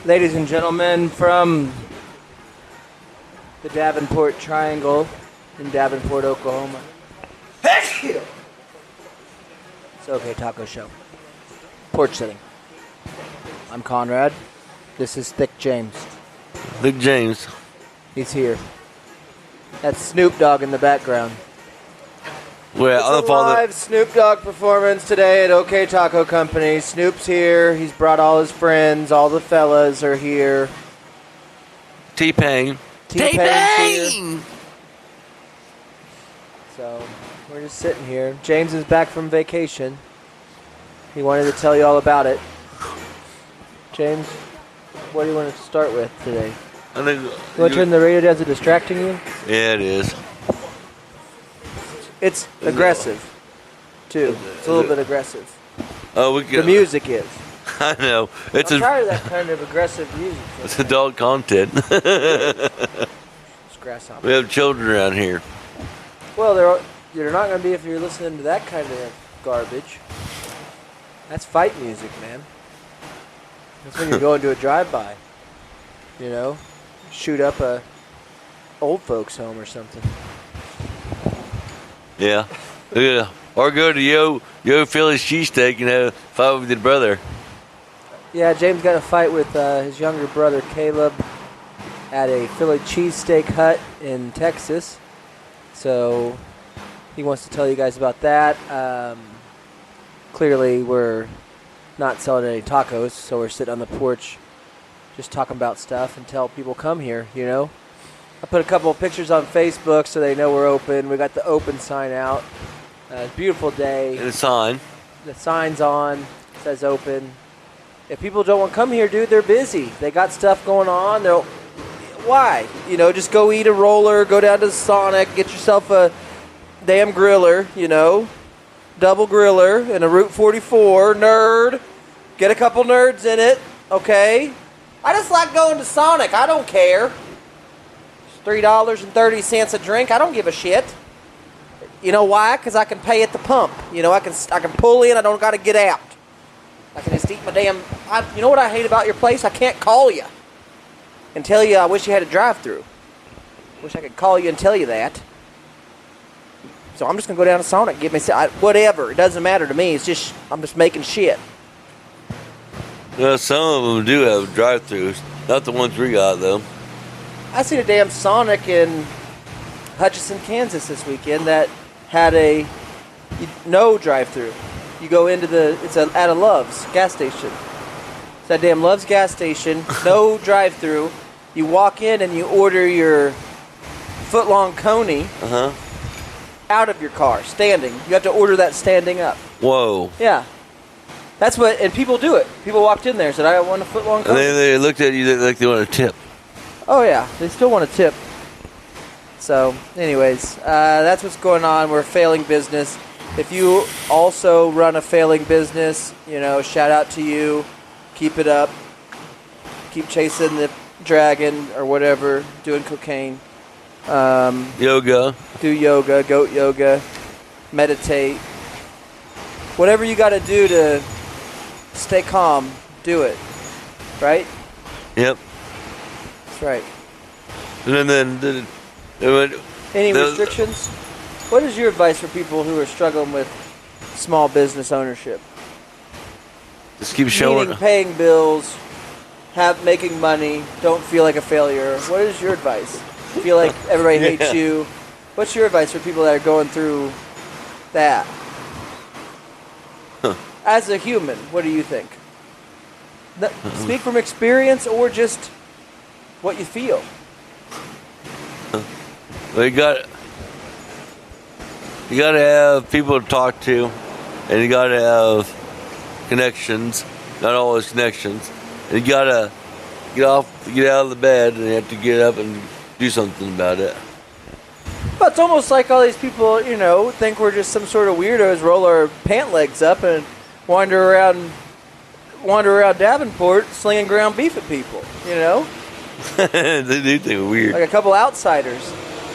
Ladies and gentlemen, from the Davenport Triangle in Davenport, Oklahoma. It's Okay Taco Show. Porch sitting. I'm Conrad. This is Thick James. Thick James. He's here. That's Snoop Dogg in the background. Well, It's a live Snoop Dogg performance today at OK Taco Company. Snoop's here. He's brought all his friends. All the fellas are here. T-Pain. T-Pain's here. So we're just sitting here. James is back from vacation. He wanted to tell you all about it. James, what do you want to start with today? I think You want to turn the radio down? Is it distracting you? Yeah, it is. It's aggressive, too. It's a little bit aggressive. Oh, The music is. I know. I'm tired of that kind of aggressive music. It's adult content. It's grasshopper. We have children around here. Well, they're not going to be if you're listening to that kind of garbage. That's fight music, man. That's when you're going to a drive-by. You know? Shoot up a old folks' home or something. Yeah. Or go to Yo Philly's cheesesteak and have a fight with your brother. Yeah, James got a fight with his younger brother, Caleb, at a Philly cheesesteak hut in Texas. So he wants to tell you guys about that. Clearly, we're not selling any tacos, so we're sitting on the porch just talking about stuff until people come here, you know. I put a couple of pictures on Facebook so they know we're open. We got the open sign out. It's a beautiful day. And a sign. The sign's on. It says open. If people don't want to come here, dude, they're busy. They got stuff going on. Why? You know, just go eat a roller, go down to Sonic, get yourself a damn griller, you know, double griller and a Route 44 nerd. Get a couple nerds in it, okay? I just like going to Sonic. I don't care. $3.30 a drink. I don't give a shit. You know why? Because I can pay at the pump. You know, I can pull in. I don't got to get out. I can just eat my damn. You know what I hate about your place? I can't call you and tell you I wish you had a drive-through. Wish I could call you and tell you that. So I'm just gonna go down to Sonic, get me whatever. It doesn't matter to me. It's just I'm just making shit. Well, some of them do have drive-thrus. Not the ones we got though. I seen a damn Sonic in Hutchinson, Kansas this weekend that had no drive-through. You go into it's at a Love's gas station. It's that damn Love's gas station, no drive-through. You walk in and you order your foot-long coney out of your car, standing. You have to order that standing up. Whoa. Yeah. That's what, and people do it. People walked in there and said, I want a foot-long coney. And they looked at you like they want a tip. Oh, yeah. They still want a tip. So, anyways, that's what's going on. We're a failing business. If you also run a failing business, you know, shout out to you. Keep it up. Keep chasing the dragon or whatever, doing cocaine. Yoga. Do yoga, goat yoga, meditate. Whatever you got to do to stay calm, do it. Right? Yep. That's right. And then any restrictions? What is your advice for people who are struggling with small business ownership? Just keep showing. Meaning paying bills, making money, don't feel like a failure. What is your advice? Feel like everybody hates you. What's your advice for people that are going through that? As a human, what do you think? Speak from experience or just what you feel? Well, you got to have people to talk to, and you got to have connections. Not always connections. And you got to get out of the bed, and you have to get up and do something about it. But it's almost like all these people, you know, think we're just some sort of weirdos, roll our pant legs up and wander around Davenport slinging ground beef at people, you know? They do think we're weird. Like a couple outsiders.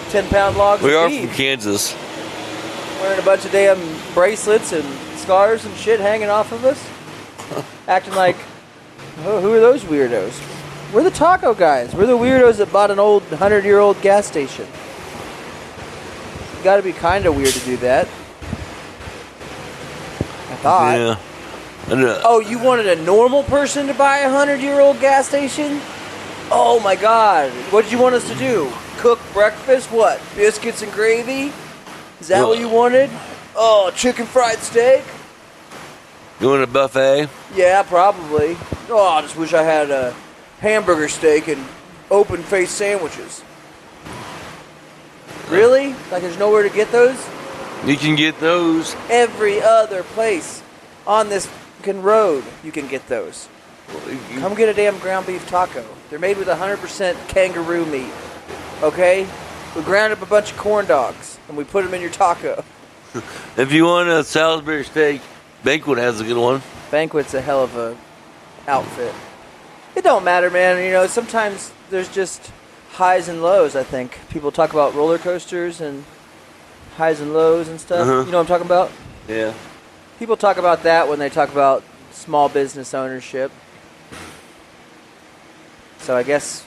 10-pound logs We of are beef. from Kansas. Wearing a bunch of damn bracelets and scars and shit hanging off of us. acting like, oh, who are those weirdos? We're the taco guys. We're the weirdos that bought an old 100-year-old gas station. You got to be kind of weird to do that. I thought. Yeah. Oh, you wanted a normal person to buy a 100-year-old gas station? Oh my God! What did you want us to do? Cook breakfast? What? Biscuits and gravy? Is that what you wanted? Oh, chicken fried steak? You want a buffet? Yeah, probably. Oh, I just wish I had a hamburger steak and open-faced sandwiches. Really? Like there's nowhere to get those? You can get those. Every other place on this fucking road, you can get those. Come get a damn ground beef taco. They're made with 100% kangaroo meat. Okay? We ground up a bunch of corn dogs and we put them in your taco. If you want a Salisbury steak, Banquet has a good one. Banquet's a hell of a outfit. It don't matter, man. You know, sometimes there's just highs and lows, I think. People talk about roller coasters and highs and lows and stuff. Uh-huh. You know what I'm talking about? Yeah. People talk about that when they talk about small business ownership. So I guess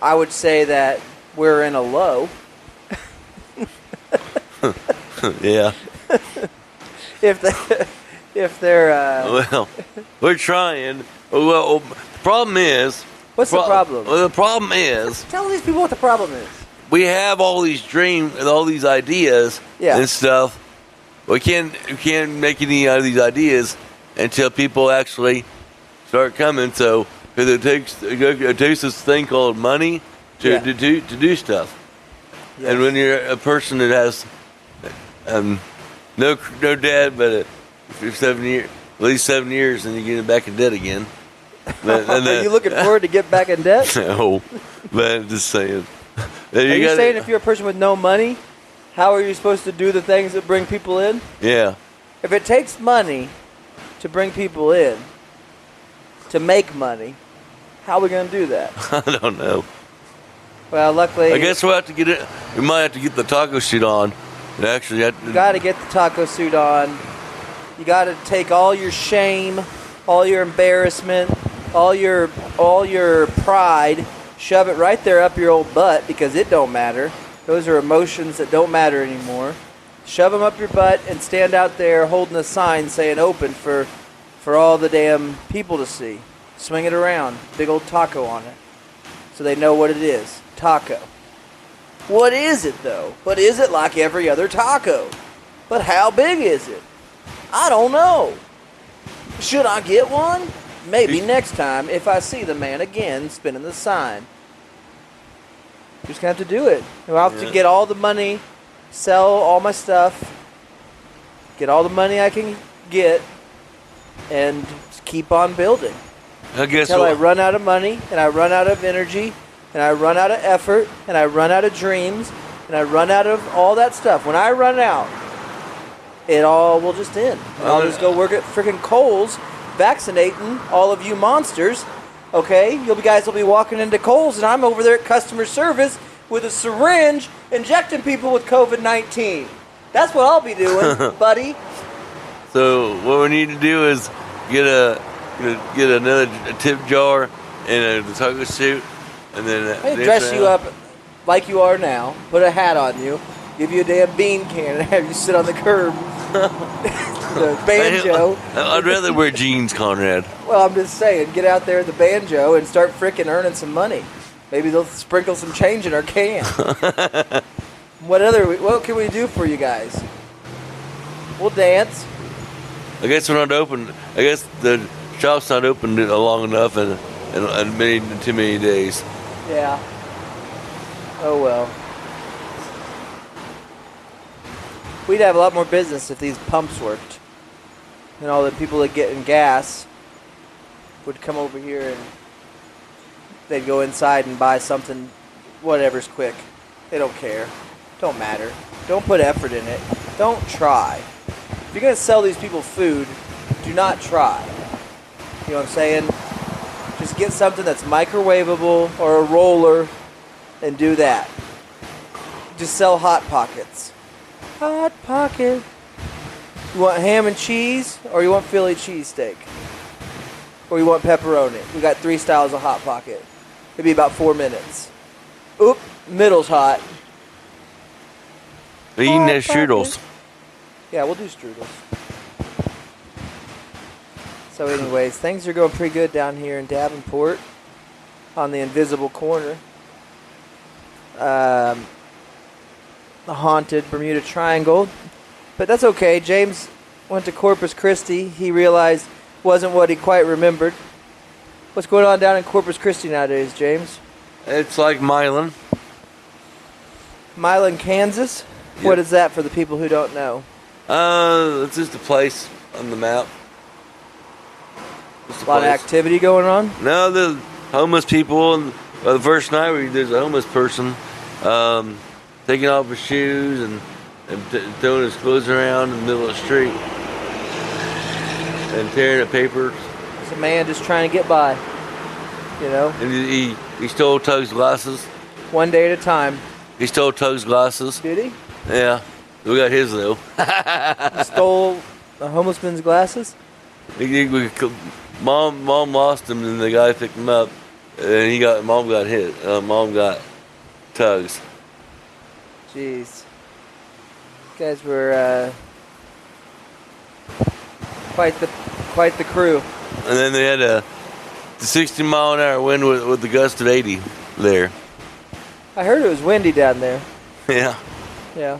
I would say that we're in a low. Yeah. if they're Well, we're trying. Well, the problem is. What's the problem? Well, the problem is Tell these people what the problem is. we have all these dreams and all these ideas and stuff. We can't make any out of these ideas until people actually start coming. So, because it takes this thing called money to do stuff. Yes. And when you're a person that has no debt, but for 7 years, at least 7 years, and you get back in debt again. Are you looking forward to get back in debt? No, but I'm just saying. Are you saying if you're a person with no money, how are you supposed to do the things that bring people in? Yeah. If it takes money to bring people in, to make money, how are we going to do that? I don't know. Well, luckily, I guess we'll have to get it. We might have to get the taco suit on. And actually, you got to get the taco suit on. You got to take all your shame, all your embarrassment, all your pride, shove it right there up your old butt because it don't matter. Those are emotions that don't matter anymore. Shove them up your butt and stand out there holding a sign saying open for all the damn people to see. Swing it around. Big old taco on it. So they know what it is. Taco. What is it, though? But is it like every other taco? But how big is it? I don't know. Should I get one? Maybe next time if I see the man again spinning the sign. Just gonna have to do it. I'll have to get all the money, sell all my stuff, get all the money I can get, and just keep on building. I guess Until I run out of money, and I run out of energy, and I run out of effort, and I run out of dreams, and I run out of all that stuff. When I run out, it all will just end. And I'll just go work at freaking Kohl's, vaccinating all of you monsters. Okay, you guys will be walking into Kohl's, and I'm over there at customer service with a syringe injecting people with COVID-19. That's what I'll be doing, buddy. So what we need to do is get another tip jar and a taco suit, and then dress you up like you are now. Put a hat on you. Give you a damn bean can and have you sit on the curb. The banjo. I'd rather wear jeans, Conrad. Well, I'm just saying, get out there with the banjo and start frickin' earning some money. Maybe they'll sprinkle some change in our can. What can we do for you guys? We'll dance. I guess we're not open. I guess the shop's not open long enough and too many days. Yeah. Oh well. We'd have a lot more business if these pumps worked. And all the people that get in gas would come over here and they'd go inside and buy something, whatever's quick. They don't care. Don't matter. Don't put effort in it. Don't try. If you're going to sell these people food, do not try. You know what I'm saying? Just get something that's microwavable or a roller and do that. Just sell Hot Pockets. Hot Pocket. You want ham and cheese, or you want Philly cheesesteak? Or you want pepperoni? We got 3 styles of Hot Pocket. It'd be about 4 minutes. Oop, middle's hot. But you can have strudels. Yeah, we'll do strudels. So anyways, things are going pretty good down here in Davenport on the invisible corner. The haunted Bermuda Triangle. But that's okay. James went to Corpus Christi. He realized wasn't what he quite remembered. What's going on down in Corpus Christi nowadays, James? It's like Milan. Milan, Kansas? Yep. What is that for the people who don't know? It's just a place on the map. A lot of activity going on? No, the homeless people. And the first night, there's a homeless person taking off his shoes and throwing his clothes around in the middle of the street and tearing up papers. It's a man just trying to get by, you know? And he stole Tug's glasses. One day at a time. He stole Tug's glasses. Did he? Yeah. We got his, though. He stole a homeless man's glasses? Mom lost him, and the guy picked him up, and Mom got hit. Mom got Tug's. Jeez. You guys were quite the crew. And then they had the 60-mile-an-hour wind with the gust of 80 there. I heard it was windy down there. Yeah. Yeah.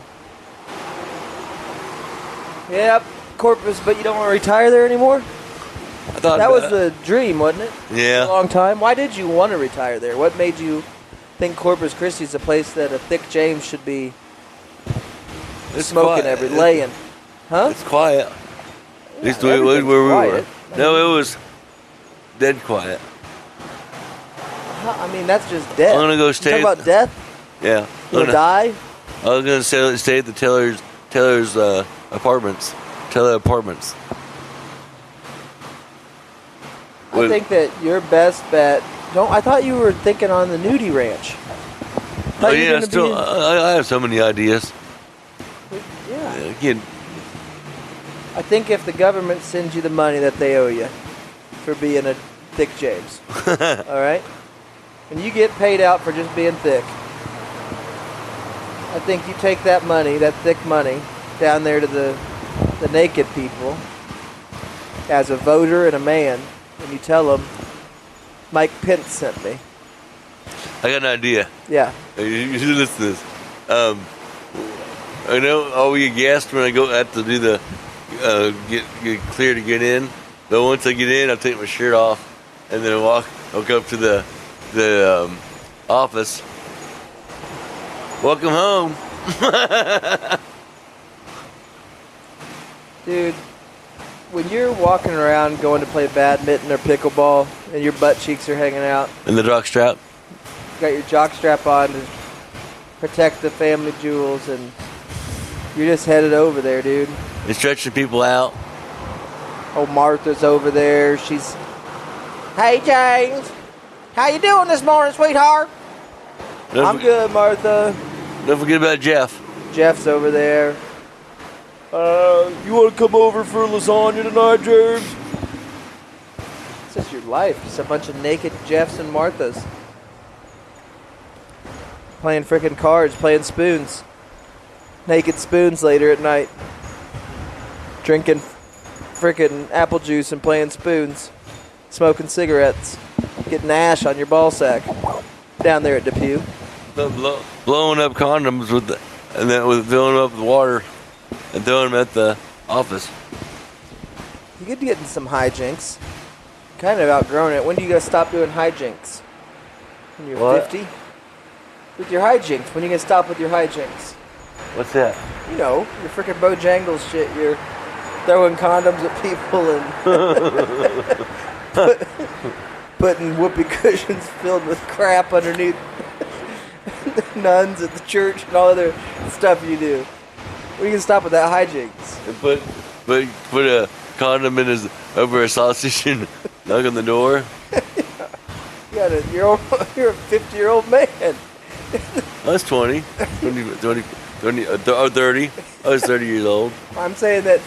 Yep, Corpus, but you don't want to retire there anymore? I thought that was the dream, wasn't it? Yeah. For a long time. Why did you want to retire there? What made you think Corpus Christi is a place that a thick James should be smoking every laying? Huh? It's quiet. At least where we were. No, it was dead quiet. I mean, that's just death. I'm gonna go stay. You talking about death? Yeah. You gonna die? I was gonna stay at the Taylor's apartments. Taylor Apartments. I think that your best bet. I thought you were thinking on the nudie ranch. Oh yeah, I have so many ideas. Yeah. Again. I think if the government sends you the money that they owe you for being a thick James, all right, and you get paid out for just being thick, I think you take that money, that thick money, down there to the naked people as a voter and a man, and you tell them, Mike Pence sent me. I got an idea. Yeah. You should listen to this. I know I'll get gassed when I go have to do the get clear to get in. But once I get in, I'll take my shirt off and then I'll go up to the office. Welcome home. Dude, when you're walking around going to play badminton or pickleball and your butt cheeks are hanging out. And the jock strap. You got your jock strap on to protect the family jewels and you're just headed over there, dude. And stretching people out. Oh, Martha's over there. She's, hey, James. How you doing this morning, sweetheart? I'm good, Martha. Don't forget about Jeff. Jeff's over there. You want to come over for lasagna tonight, James? It's just your life. Just a bunch of naked Jeffs and Marthas. Playing frickin' cards, playing spoons. Naked spoons later at night. Drinking frickin' apple juice and playing spoons. Smoking cigarettes. Getting ash on your ball sack. Down there at Depew. Blowing up condoms and then filling them up with water and throwing them at the office. You could get in some hijinks. Kind of outgrown it. When do you guys stop doing hijinks? When you're 50? With your hijinks. When are you going to stop with your hijinks? What's that? You know, your freaking Bojangles shit. You're throwing condoms at people and putting whoopee cushions filled with crap underneath the nuns at the church and all other stuff you do. When are you going to stop with that hijinks? And put a condom over a sausage and knock on the door. You're a 50-year-old man. I was 20, 30. I was 30 years old. I'm saying that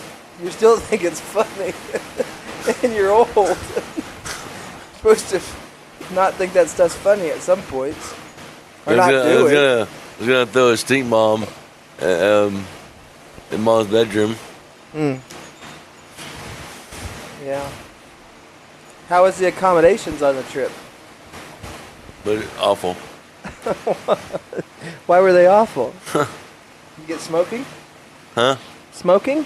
You still think it's funny. And you're old. You're supposed to not think that stuff's funny at some points. Or not do it. I was gonna throw a stink bomb in Mom's bedroom. Yeah. How was the accommodations on the trip? But awful. Why were they awful? You get smoking? Huh? Smoking?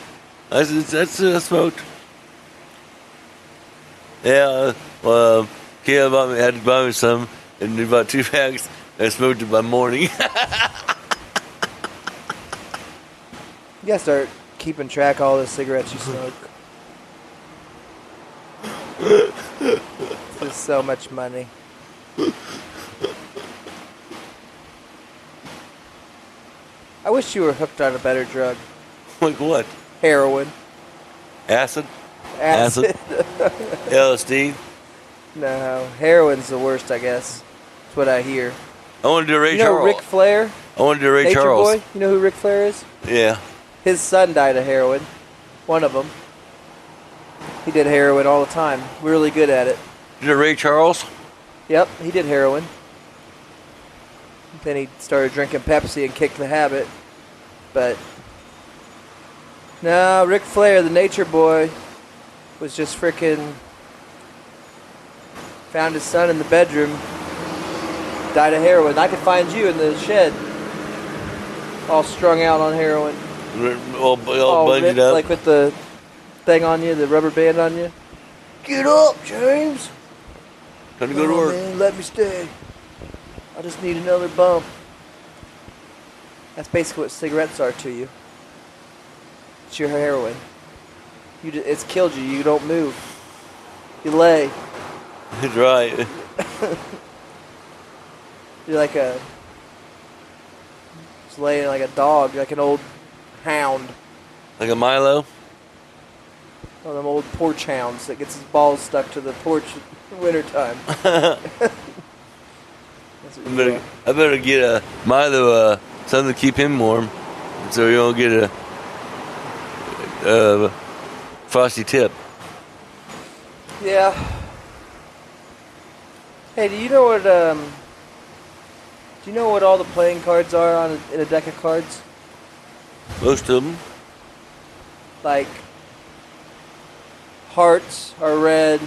That's smoked. Yeah, well, Kayla had to buy me some, and about 2 packs. I smoked it by morning. You gotta start keeping track of all the cigarettes you smoke. It's so much money. I wish you were hooked on a better drug. Like what? Heroin. Acid? LSD? No, heroin's the worst, I guess. That's what I hear. I want to do Ray You know Charles. Ric Flair? I want to do Ray Nature Charles. Boy? You know who Ric Flair is? Yeah. His son died of heroin. One of them. He did heroin all the time. Really good at it. Did Ray Charles? Yep, he did heroin. Then he started drinking Pepsi and kicked the habit. But no, Ric Flair, the Nature Boy, was just freaking found his son in the bedroom, died of heroin. I could find you in the shed, all strung out on heroin, All bunged ripped, up. like with the thing on you, the rubber band on you. Get up, James. Time to go to work. Man, let me stay. I just need another bump. That's basically what cigarettes are to you. It's your heroin. It's killed you. You don't move. You lay. That's right. You're like just laying like a dog, like an old hound. Like a Milo? One of them old porch hounds that gets his balls stuck to the porch in wintertime. I better get a Milo something to keep him warm, so you don't get a frosty tip. Yeah. Hey, do you know what all the playing cards are in a deck of cards? Most of them. Like hearts are red,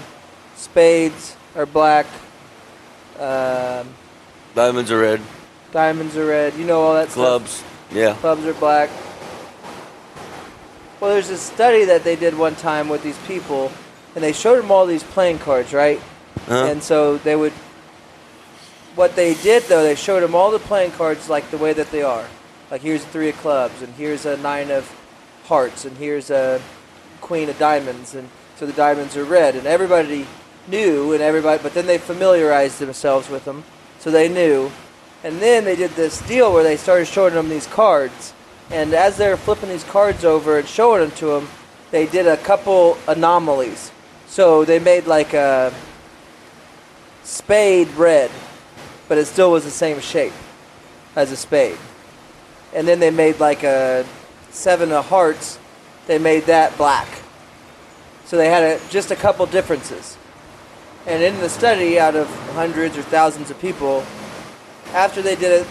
spades are black, Diamonds are red. diamonds are red. You know all that Clubs. stuff. Yeah. Clubs are black. Well, there's a study that they did one time with these people, and they showed them all these playing cards, right? Uh-huh. And so what they did though, they showed them all the playing cards like the way that they are. Like here's a 3 of clubs, and here's a 9 of hearts, and here's a queen of diamonds, and so the diamonds are red, and everybody knew, but then they familiarized themselves with them, so they knew. And then they did this deal where they started showing them these cards, and as they were flipping these cards over and showing them to them, they did a couple anomalies. So they made like a spade red, but it still was the same shape as a spade. And then they made like a 7 of hearts, they made that black. So they had just a couple differences. And in the study, out of hundreds or thousands of people, after they did it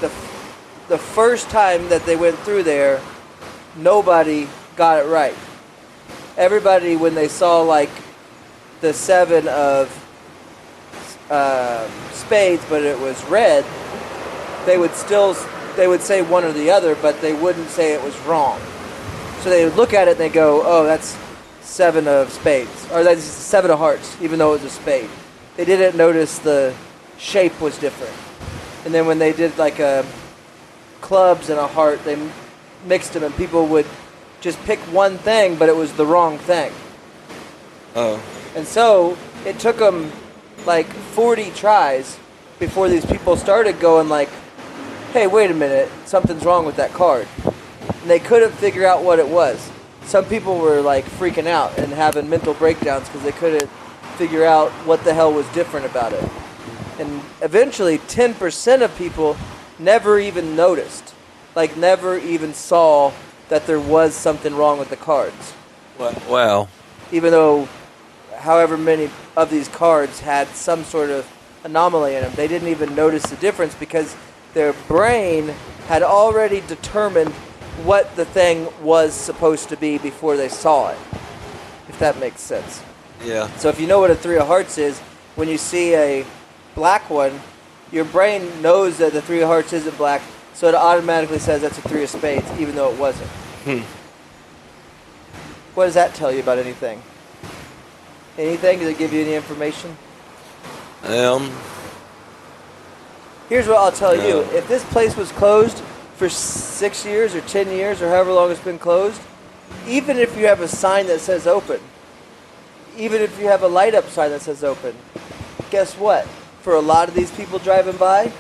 the first time that they went through there, nobody got it right. Everybody, when they saw like the 7 of spades, but it was red, they would say one or the other, but they wouldn't say it was wrong. So they would look at it and they go, oh, that's 7 of spades, or that's 7 of hearts, even though it was a spade. They didn't notice the shape was different. And then when they did like a clubs and a heart, they mixed them, and people would just pick one thing, but it was the wrong thing. Oh. And so it took them like 40 tries before these people started going like, hey, wait a minute, something's wrong with that card. And they couldn't figure out what it was. Some people were like freaking out and having mental breakdowns because they couldn't figure out what the hell was different about it. And eventually 10% of people never even noticed, like never even saw that there was something wrong with the cards. Wow. Even though however many of these cards had some sort of anomaly in them, they didn't even notice the difference because their brain had already determined what the thing was supposed to be before they saw it, if that makes sense. Yeah. So if you know what a three of hearts is, when you see a black one, your brain knows that the three of hearts isn't black, so it automatically says that's a three of spades, even though it wasn't. What does that tell you about anything? Anything? Does it give you any information? Here's what I'll tell you. If this place was closed for 6 years or 10 years or however long it's been closed, even if you have a sign that says open, even if you have a light up sign that says open, guess what? For a lot of these people driving by,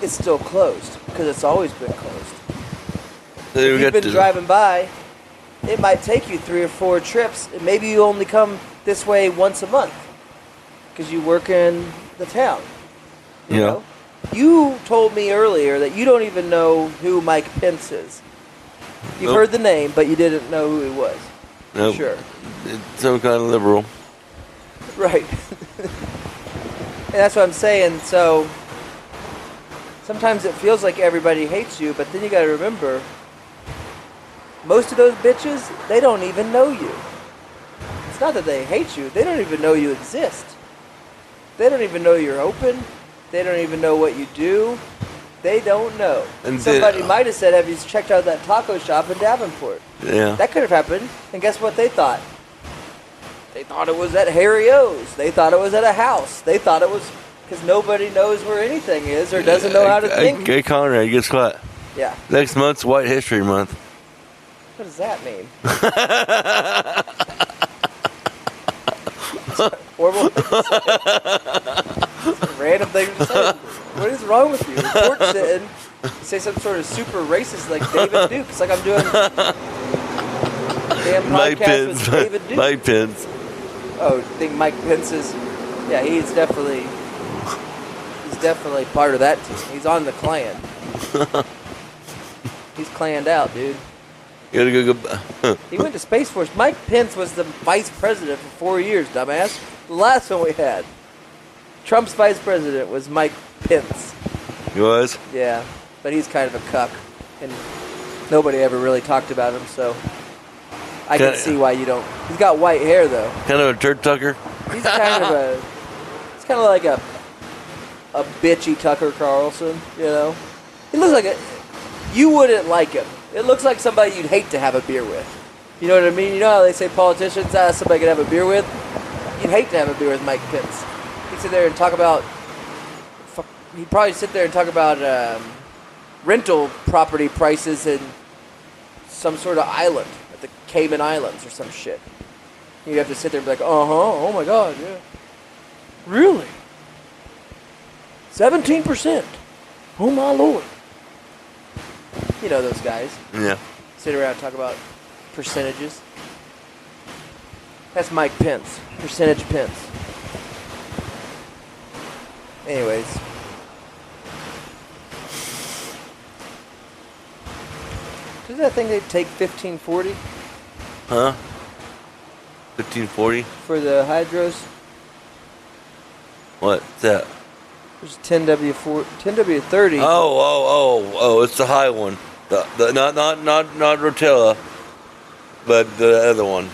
it's still closed because it's always been closed. So if you've been driving by, it might take you 3 or 4 trips. And maybe you only come this way once a month because you work in the town. You know? You told me earlier that you don't even know who Mike Pence is. You've heard the name, but you didn't know who he was. Nope. Sure. It's some kind of liberal. Right. And that's what I'm saying. So sometimes it feels like everybody hates you, but then you got to remember, most of those bitches, they don't even know you. It's not that they hate you. They don't even know you exist. They don't even know you're open. They don't even know what you do. They don't know. And somebody might have said, have you checked out that taco shop in Davenport? Yeah. That could have happened. And guess what they thought? They thought it was at Harry O's. They thought it was at a house. They thought it was... Because nobody knows where anything is or doesn't know how to think. Hey, Conrad, guess what? Yeah. Next month's White History Month. What does that mean? Horrible thing to say. Random thing to say. What is wrong with you? Porch sitting, you say some sort of super racist like David Duke. It's like I'm doing damn podcast with David Duke. Mike Pence. Oh, I think Mike Pence is... Yeah, he's definitely part of that team. He's on the clan. He's clanned out, dude. You gotta go. He went to Space Force. Mike Pence was the vice president for 4 years, dumbass. The last one we had. Trump's vice president was Mike Pence. He was? Yeah, but he's kind of a cuck, and nobody ever really talked about him, so I can see why you don't. He's got white hair, though. Kind of a turd tucker? He's kind of like a bitchy Tucker Carlson, you know? He looks like you wouldn't like him. It looks like somebody you'd hate to have a beer with. You know what I mean? You know how they say politicians, somebody could have a beer with? You'd hate to have a beer with Mike Pence. He'd sit there and talk about... He'd probably sit there and talk about rental property prices in some sort of island, at the Cayman Islands or some shit. You'd have to sit there and be like, oh my God, yeah. Really? 17%. Oh my Lord. You know those guys. Yeah. Sit around and talk about percentages. That's Mike Pence. Percentage Pence. Anyways. Does that thing they take 1540? Huh? 1540? For the hydros? What's that? There's 10W4, 10W30. Oh! It's the high one. The not Rotella, but the other one.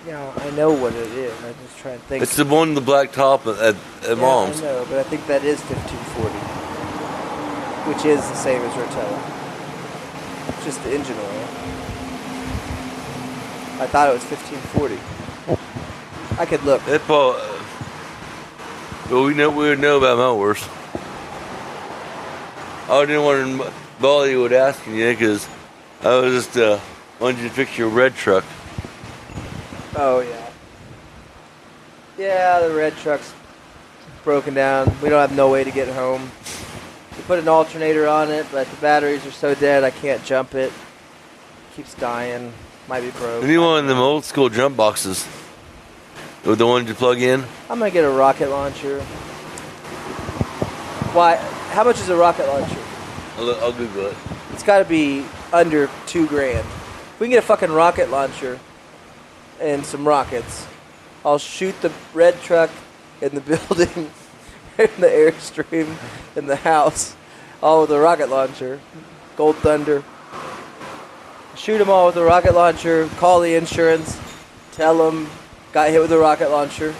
Yeah, I know what it is. I'm just trying to think. It's the one with the black top at Mom's. I know, but I think that is 1540, which is the same as Rotella. It's just the engine oil. I thought it was 1540. I could look. But we would know about mowers. I didn't want to bother you with asking you because I was just wanted you to fix your red truck. Oh yeah. Yeah, the red truck's broken down. We don't have no way to get home. We put an alternator on it, but the batteries are so dead I can't jump it. Keeps dying. Might be broke. You need one of them old school jump boxes. With the ones you plug in? I'm going to get a rocket launcher. Why? How much is a rocket launcher? I'll Google it. It's got to be under $2,000. we can get a fucking rocket launcher and some rockets. I'll shoot the red truck in the building, in the Airstream, in the house, all with a rocket launcher. Gold Thunder. Shoot them all with a rocket launcher, call the insurance, tell them got hit with a rocket launcher.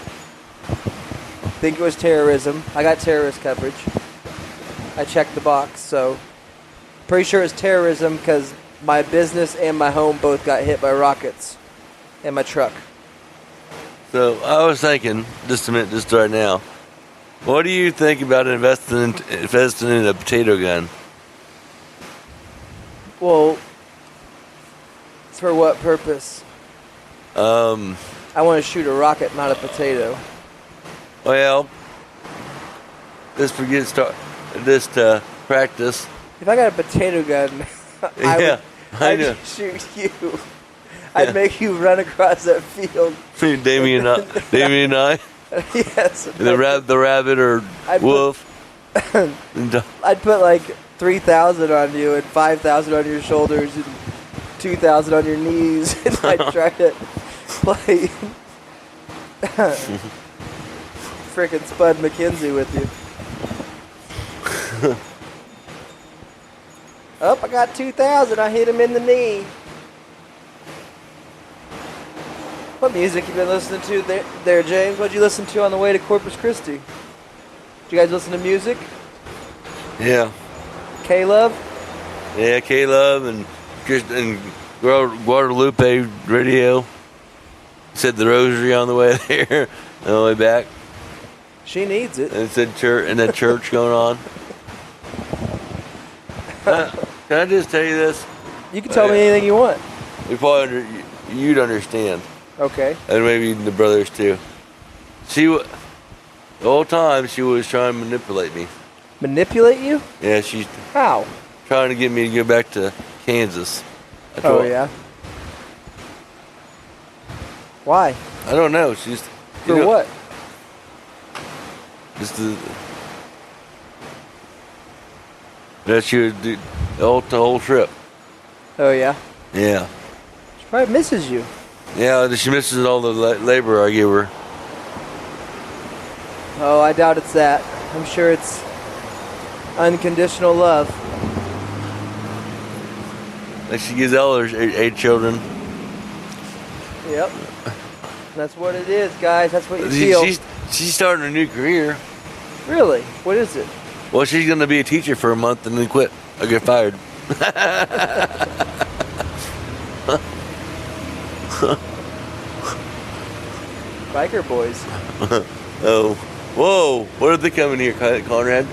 Think it was terrorism. I got terrorist coverage. I checked the box, so pretty sure it's terrorism because my business and my home both got hit by rockets and my truck. So I was thinking, just a minute, just right now, what do you think about investing in a potato gun? Well, for what purpose? I want to shoot a rocket, not a potato. Well, just practice. If I got a potato gun, I'd shoot you. I'd make you run across that field. Damien and I. Yes. The rabbit or wolf. I'd put like 3,000 on you and 5,000 on your shoulders and 2,000 on your knees, and I'd try to play frickin' Spud McKenzie with you. Oh, I got 2,000. I hit him in the knee. What music you been listening to there, James? What'd you listen to on the way to Corpus Christi? Did you guys listen to music? Yeah. K-Love? Yeah, K-Love and Guadalupe radio. Said the rosary on the way there, on the way back. She needs it. And it said church, and that church going on. Can I just tell you this? You can tell me anything you want. You'd understand. Okay. And maybe the brothers too. The whole time she was trying to manipulate me. Manipulate you? Yeah, she's how? Trying to get me to go back to Kansas. Oh yeah. Why? I don't know. She's for what? Just that she would do the whole trip. Oh yeah. Yeah. She probably misses you. Yeah, she misses all the labor I give her. Oh, I doubt it's that. I'm sure it's unconditional love. Like she gives all her 8 children. Yep. That's what it is, guys. That's what you feel. She's starting a new career. Really? What is it? Well, she's going to be a teacher for a month and then quit. I'll get fired. Biker boys. Oh. Whoa. What are they coming here, Conrad?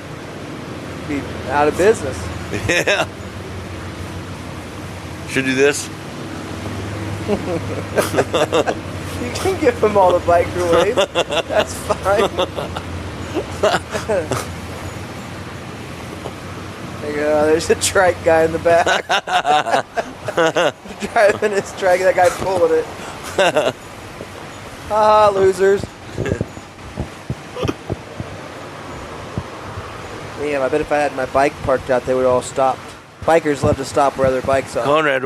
Be out of business. Yeah. Should do this. You can give them all the biker ways. That's fine. There you go. There's a trike guy in the back. Driving his trike. That guy pulling it. Ah, losers. Damn, I bet if I had my bike parked out, they would all stop. Bikers love to stop where their bikes are. Conrad,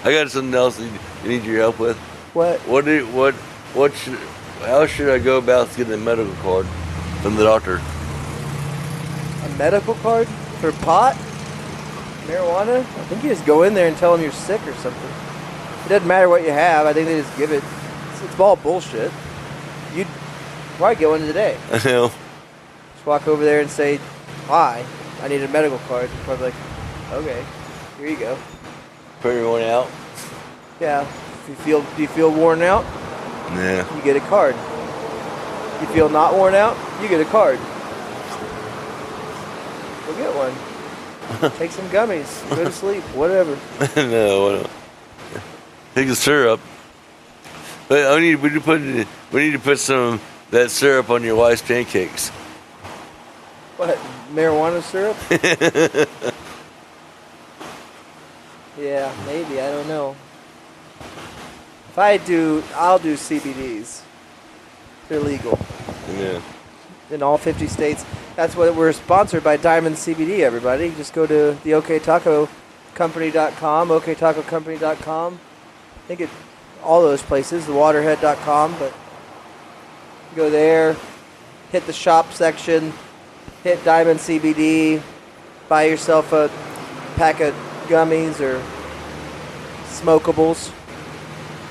I got something else you need your help with. What? How should I go about getting a medical card from the doctor? A medical card for pot? Marijuana? I think you just go in there and tell them you're sick or something. It doesn't matter what you have. I think they just give it. It's all bullshit. Why go in today? I know. Just walk over there and say, "Hi, I need a medical card." They're probably like, "Okay, here you go." Pretty worn out. Yeah. Do you feel worn out? Yeah. You get a card. You feel not worn out? You get a card. Go get one. Take some gummies. Go to sleep. Whatever. No. Take the syrup. But we need to put some of that syrup on your wife's pancakes. What? Marijuana syrup? Yeah, maybe. I don't know. If I'll do CBDs. They're legal. Yeah. In all 50 states. That's what we're sponsored by Diamond CBD, everybody. Just go to the OK Taco oktacocompany.com, oktacocompany.com. I think all those places, thewaterhead.com, but go there, hit the shop section, hit Diamond CBD, buy yourself a pack of gummies or smokables,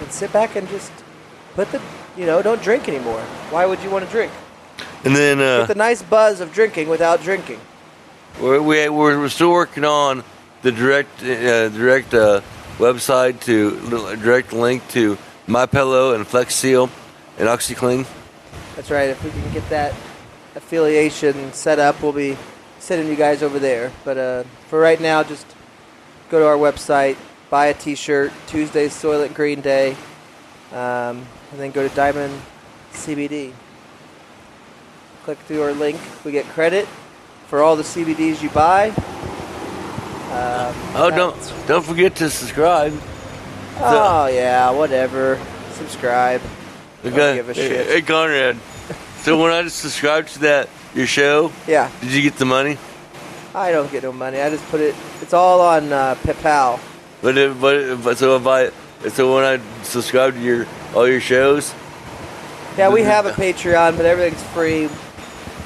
and sit back and just don't drink anymore. Why would you want to drink? And then Get the nice buzz of drinking without drinking. we're still working on the direct website to direct link to MyPillow and Flex Seal and OxyClean. That's right. If we can get that affiliation set up, we'll be sending you guys over there. But for right now, just go to our website, buy a T-shirt. Tuesday's Soylent Green Day, and then go to Diamond CBD. Click through our link. We get credit for all the CBDs you buy. Don't forget to subscribe. Oh yeah, whatever. Subscribe. Don't give a shit. Hey Conrad. So when I just subscribed to your show, Yeah. did you get the money? I don't get no money. I just put it. It's all on PayPal. So when I subscribe to all your shows, Yeah, we have a Patreon, but everything's free.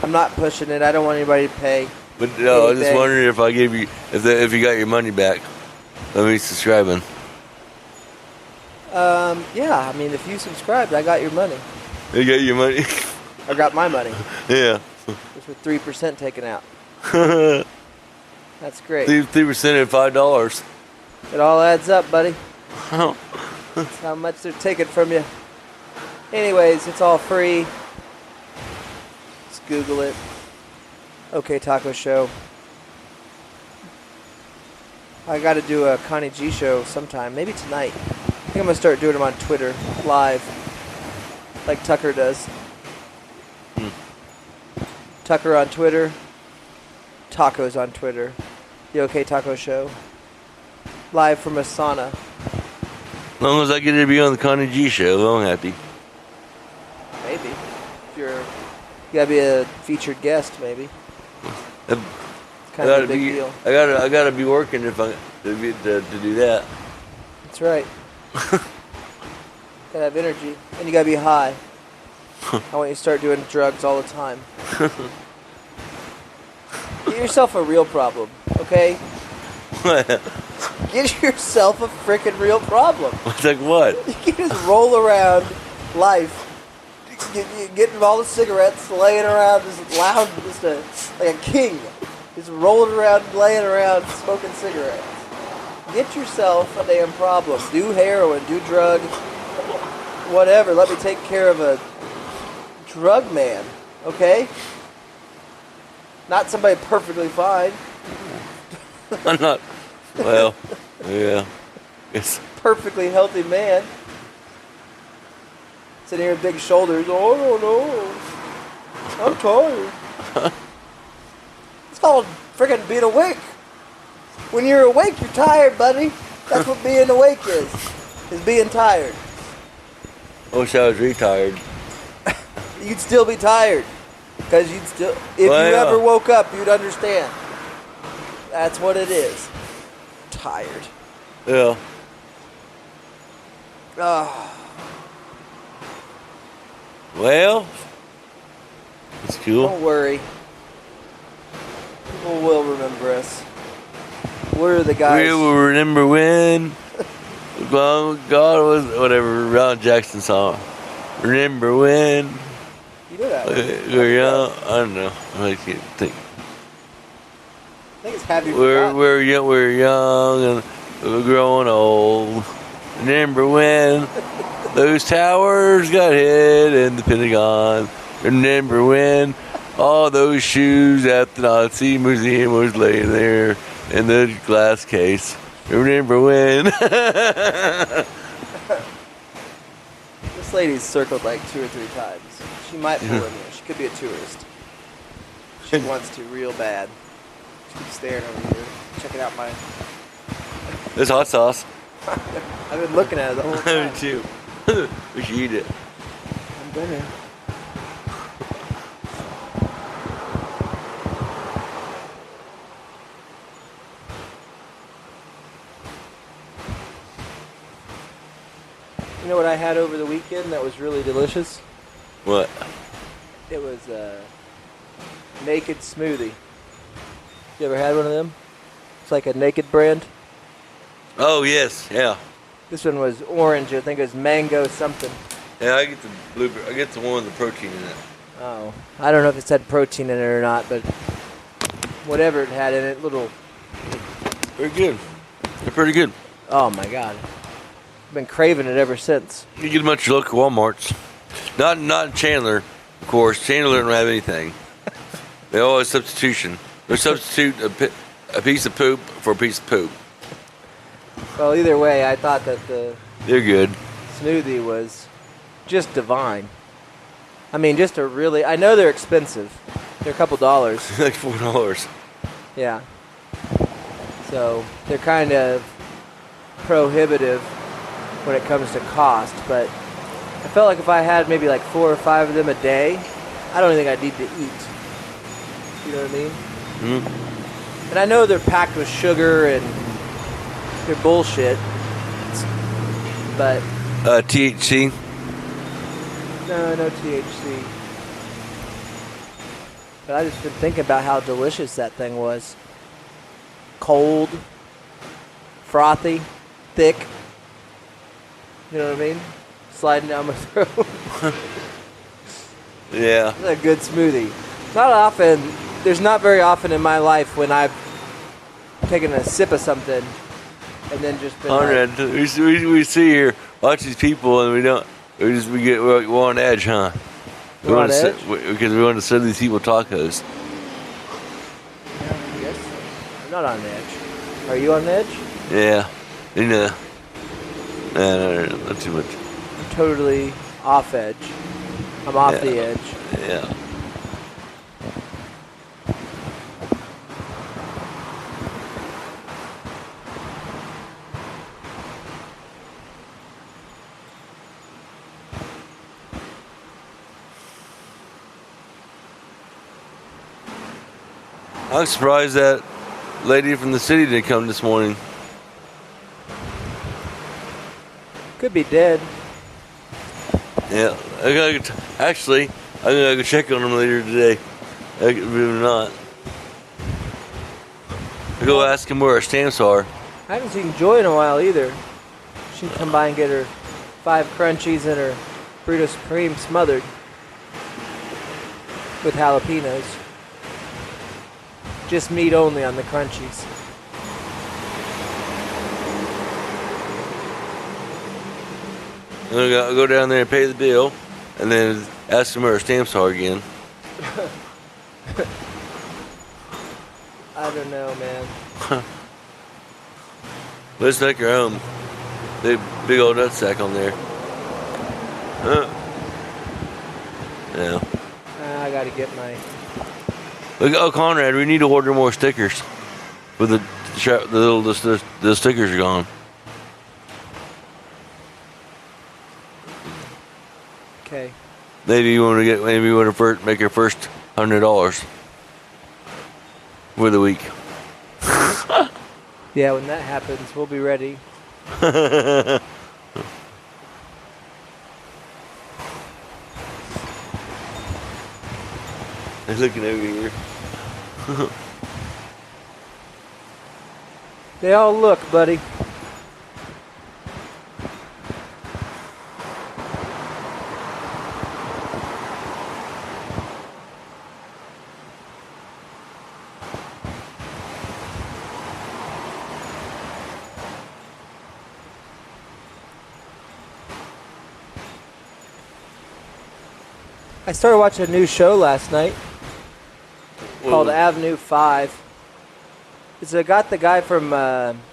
I'm not pushing it. I don't want anybody to pay. but I was just wondering if I gave you if you got your money back. Let me subscribing. Yeah. I mean, if you subscribed, I got your money. You got your money? I got my money. Yeah. Just with 3% taken out. That's great. 3% at $5. It all adds up, buddy. That's how much they're taking from you. Anyways, it's all free. Just Google it. OK Taco Show. I got to do a Connie G show sometime. Maybe tonight. I think I'm going to start doing them on Twitter live. Like Tucker does. Tucker on Twitter. Tacos on Twitter. The OK Taco Show. Live from a sauna. As long as I get to be on the Connie G show, I'm happy. Maybe. If you gotta be a featured guest, maybe. It's kind of a big deal. I gotta be working to do that. That's right. Gotta have energy, and you gotta be high. I want you to start doing drugs all the time. Get yourself a real problem, okay? Get yourself a freaking real problem. It's like what? You can just roll around life, getting all the cigarettes, laying around, just loud, like a king, just rolling around, laying around, smoking cigarettes. Get yourself a damn problem. Do heroin, do drugs, whatever. Let me take care of a drug man, okay? Not somebody perfectly fine. I'm not. Well, yeah. It's Perfectly healthy man. Sitting here with big shoulders. Oh, no. I'm tired. It's called friggin' being awake. When you're awake, you're tired, buddy. That's what being awake is being tired. I wish I was retired. You'd still be tired. Because if you ever woke up, you'd understand. That's what it is. Tired. Yeah. Well, it's cool. Don't worry. People will remember us. We're the guys. We will remember when God was whatever Ron Jackson song. Remember when You know that. we were young. I don't know. I can't think. I think it's Happy We're young and we're growing old. Remember when those towers got hit in the Pentagon? Remember when all those shoes at the Nazi Museum was laying there in the glass case? Remember when? This lady's circled like 2 or 3 times. She might pull in here. She could be a tourist. She wants to real bad. She keeps staring over here, checking out my... There's hot sauce. I've been looking at it the whole time. Me too. We should eat it. I'm gonna. You know what I had over the weekend that was really delicious? What? It was a naked smoothie. You ever had one of them? It's like a naked brand. Oh yes, yeah. This one was orange. I think it was mango something. Yeah, I get the blueberry. I get the one with the protein in it. Oh, I don't know if it had protein in it or not, but whatever it had in it, little. Very good. They're pretty good. Oh my God, I've been craving it ever since. You get them at your local Walmarts. Not in Chandler, of course. Chandler don't have anything. They always substitution. They substitute a piece of poop for a piece of poop. Well, either way, I thought that the They're good. smoothie was just divine. I mean, just a really. I know they're expensive. They're a couple dollars. Like $4. Yeah. So they're kind of prohibitive when it comes to cost, but I felt like if I had maybe like 4 or 5 of them a day, I don't think I'd need to eat. You know what I mean? Mm-hmm. And I know they're packed with sugar and they're bullshit, but THC. no THC. But I just been thinking about how delicious that thing was. Cold, frothy, thick. You know what I mean? Sliding down my throat. Yeah. It's a good smoothie. Not often. There's not very often in my life when I've taken a sip of something and then just been Conrad, we see here, watch these people, and we're on edge, huh? We're on edge? Because we want to send these people tacos. I guess. I'm not on edge. Are you on edge? Yeah. You know. No, not too much. I'm totally off edge. I'm off the edge. Yeah. I'm surprised that lady from the city didn't come this morning. Could be dead. Yeah, I'm gonna go check on them later today. Maybe not. I'll go ask him where our stamps are. I haven't seen Joy in a while either. She can come by and get her 5 crunchies and her burrito supreme smothered with jalapenos. Just meat only on the crunchies. I'll go down there and pay the bill, and then ask them where our stamps are again. I don't know, man. Let's take her home. Big old nutsack on there. Yeah. I gotta get my. Look, oh, Conrad, we need to order more stickers. With the stickers are gone. Okay. Maybe you want to make your first $100 for the week. Yeah, when that happens, we'll be ready. They're looking over here. They all look, buddy. I started watching a new show last night called Avenue 5. It's got the guy from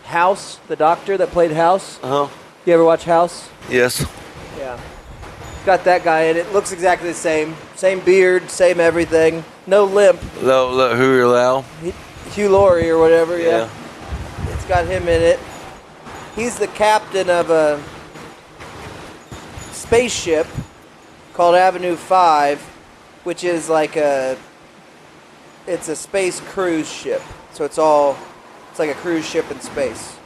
House, the doctor that played House. Uh-huh. You ever watch House? Yes. Yeah. It's got that guy in it. Looks exactly the same. Same beard, same everything. No limp. Who are Lau? Hugh Laurie or whatever, Yeah. It's got him in it. He's the captain of a spaceship called Avenue 5, which is like it's a space cruise ship. So it's like a cruise ship in space.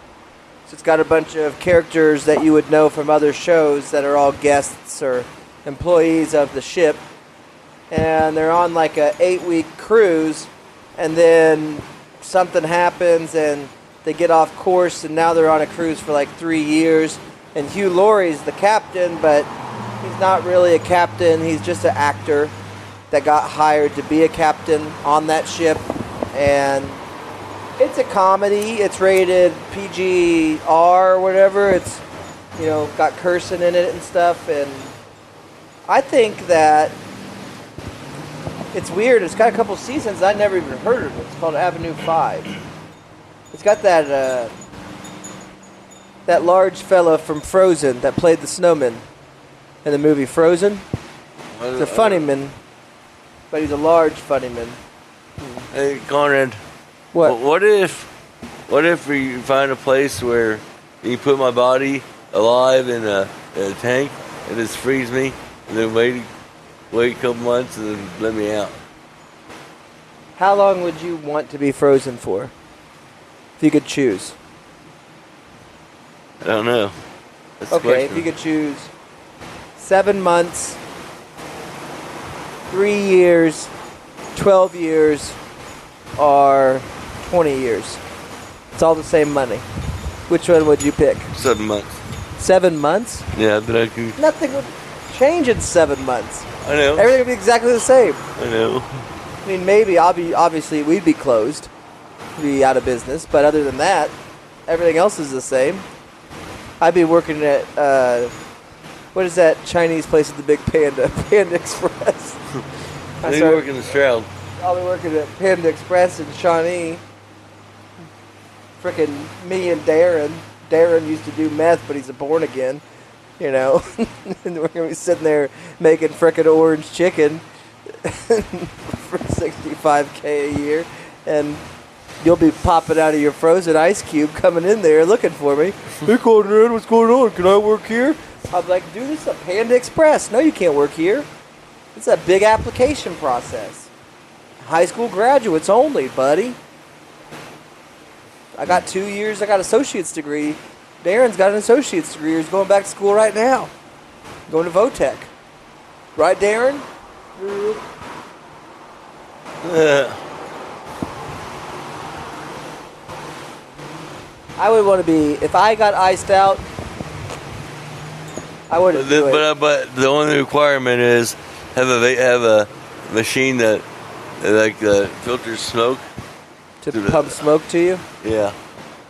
So it's got a bunch of characters that you would know from other shows that are all guests or employees of the ship. And they're on like a 8-week cruise, and then something happens and they get off course, and now they're on a cruise for like 3 years. And Hugh Laurie's the captain, but he's not really a captain. He's just an actor that got hired to be a captain on that ship. And it's a comedy. It's rated PG-R or whatever. It's, got cursing in it and stuff. And I think that it's weird. It's got a couple seasons. I never even heard of it. It's called Avenue 5. It's got that large fella from Frozen that played the snowman in the movie Frozen. He's a funny man, but he's a large funny man. Hey, Conrad. What? What if we find a place where you put my body alive in a tank and just freeze me, and then wait a couple months and then let me out? How long would you want to be frozen for, if you could choose? I don't know. That's the Okay, question. if you could choose 7 months, 3 years, 12 years, or 20 years. It's all the same money. Which one would you pick? 7 months. 7 months? Yeah, but I can. Nothing would change in 7 months. I know. Everything would be exactly the same. I know. I mean, maybe obviously we'd be closed, we'd be out of business, but other than that, everything else is the same. I'd be working at what is that Chinese place with the big panda? Panda Express. I work in the Stroud. I'll be working at Panda Express in Shawnee. Frickin' me and Darren. Darren used to do meth, but he's a born again. And we're gonna be sitting there making frickin' orange chicken for $65K a year, and you'll be popping out of your frozen ice cube coming in there looking for me. Hey, Conrad, what's going on? Can I work here? I'm like, dude, this is a Panda Express. No, you can't work here. It's a big application process. High school graduates only, buddy. I got 2 years. I got an associate's degree. Darren's got an associate's degree. He's going back to school right now. Going to Votech. Right, Darren? I would want to be, if I got iced out, I wouldn't do it. But the only requirement is have a machine that filters smoke. To pump smoke to you? Yeah.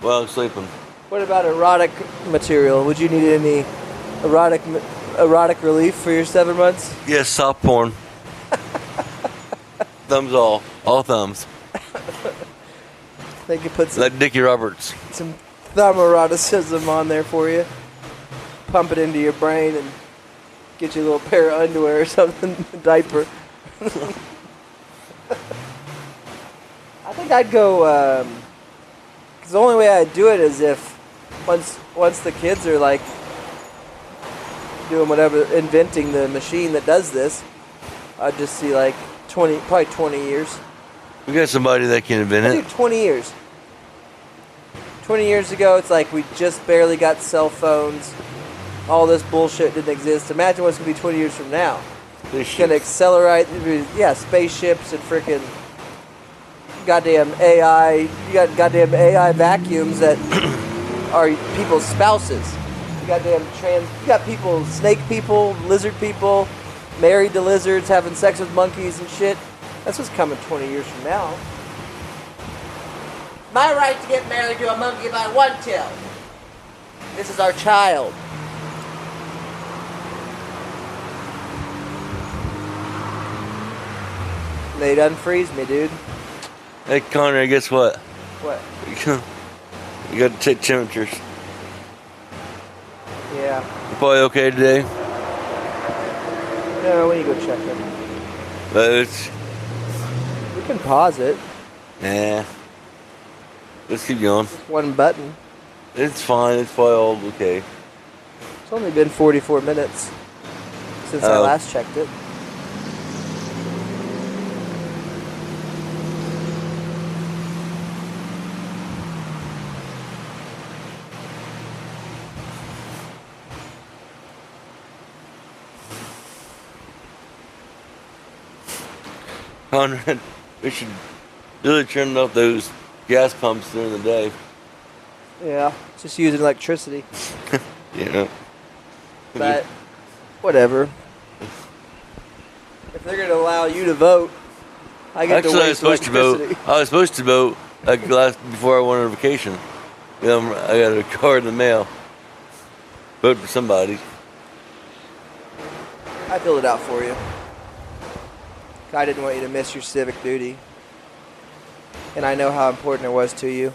While I'm sleeping. What about erotic material? Would you need any erotic relief for your 7 months? Yes, soft porn. Thumbs all thumbs. They could put Like Dickie Roberts. some thumb eroticism on there for you. Pump it into your brain and get you a little pair of underwear or something, a diaper. I think I'd go, because the only way I'd do it is if once the kids are like doing whatever, inventing the machine that does this, I'd just see like probably 20 years. We got somebody that can invent I it. think 20 years. 20 years ago, it's like we just barely got cell phones. All this bullshit didn't exist. Imagine what's going to be 20 years from now. It's going to accelerate. Yeah, spaceships and freaking goddamn AI. You got goddamn AI vacuums that are people's spouses. You got people, snake people, lizard people, married to lizards, having sex with monkeys and shit. That's what's coming 20 years from now. My right to get married to a monkey by one tail. This is our child. They done freeze me, dude. Hey, Conrad, guess what? What? You got to take temperatures. Yeah. You probably okay today? No, we need to go check it. But it's... We can pause it. Nah. Let's keep going. One button. It's fine. It's probably all okay. It's only been 44 minutes since I last checked it. Conrad, we should really turn off those gas pumps during the day. Yeah, just using electricity. Yeah. But whatever. If they're gonna allow you to vote, I get Actually, to I was waste supposed to electricity. vote. I was supposed to vote like before I went on vacation. I got a card in the mail. Vote for somebody. I filled it out for you. I didn't want you to miss your civic duty. And I know how important it was to you.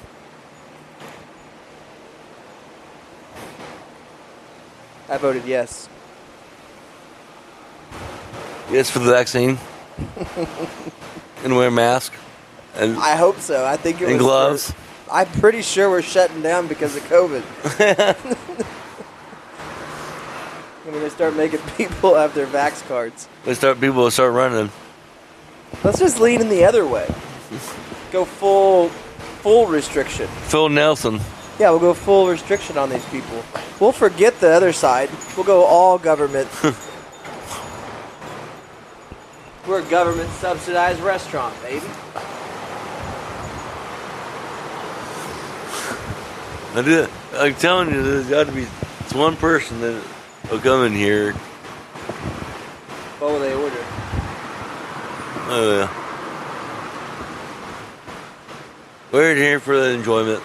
I voted yes. Yes for the vaccine. And wear a mask. And I hope so. I think it was. and gloves. I'm pretty sure we're shutting down because of COVID. And we're gonna start making people have their vax cards. People will start running. Let's just lean in the other way. Go full restriction. Phil Nelson. Yeah, we'll go full restriction on these people. We'll forget the other side. We'll go all government. We're a government subsidized restaurant, baby. I'm telling you, there's got to be one person that will come in here. What will they order? Oh yeah. We're here for the enjoyment.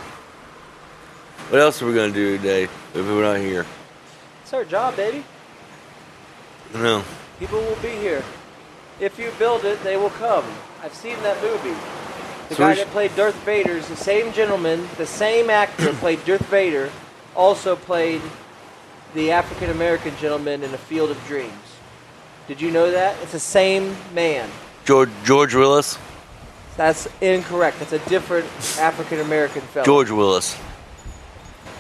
What else are we gonna do today if we're not here? It's our job, baby. No. People will be here. If you build it, they will come. I've seen that movie. The So guy we that played Darth Vader is the same gentleman, the same actor played Darth Vader, also played the African American gentleman in A Field of Dreams. Did you know that? It's the same man. George Willis. That's incorrect. That's a different African American fellow. George Willis.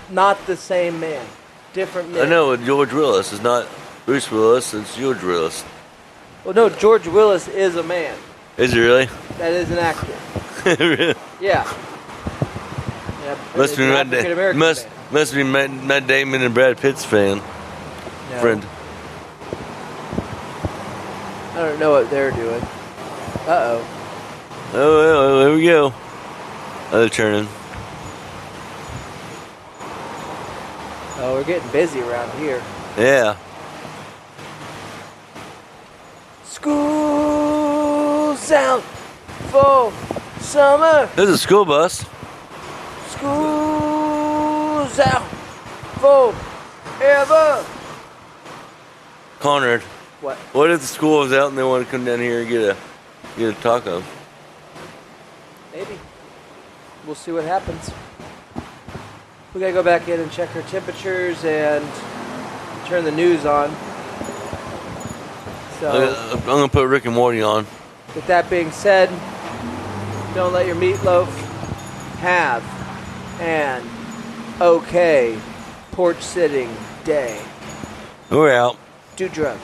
Not the same man. Different man. I know George Willis is not Bruce Willis. It's George Willis. Well, no, George Willis is a man. Is he really? That is an actor. Really? Yeah. Must be African-American Must be Matt Damon and Brad Pitt's fan. No. Friend. I don't know what they're doing. Uh-oh. Oh, here we go. They're turning. Oh, we're getting busy around here. Yeah. School's out for summer. There's a school bus. School's out forever. Conrad. What? What if the school is out and they want to come down here and get a taco? Maybe. We'll see what happens. We gotta go back in and check our temperatures and turn the news on. So, I'm gonna put Rick and Morty on. with that being said, don't let your meatloaf have an okay porch sitting day. We're out. Do drugs.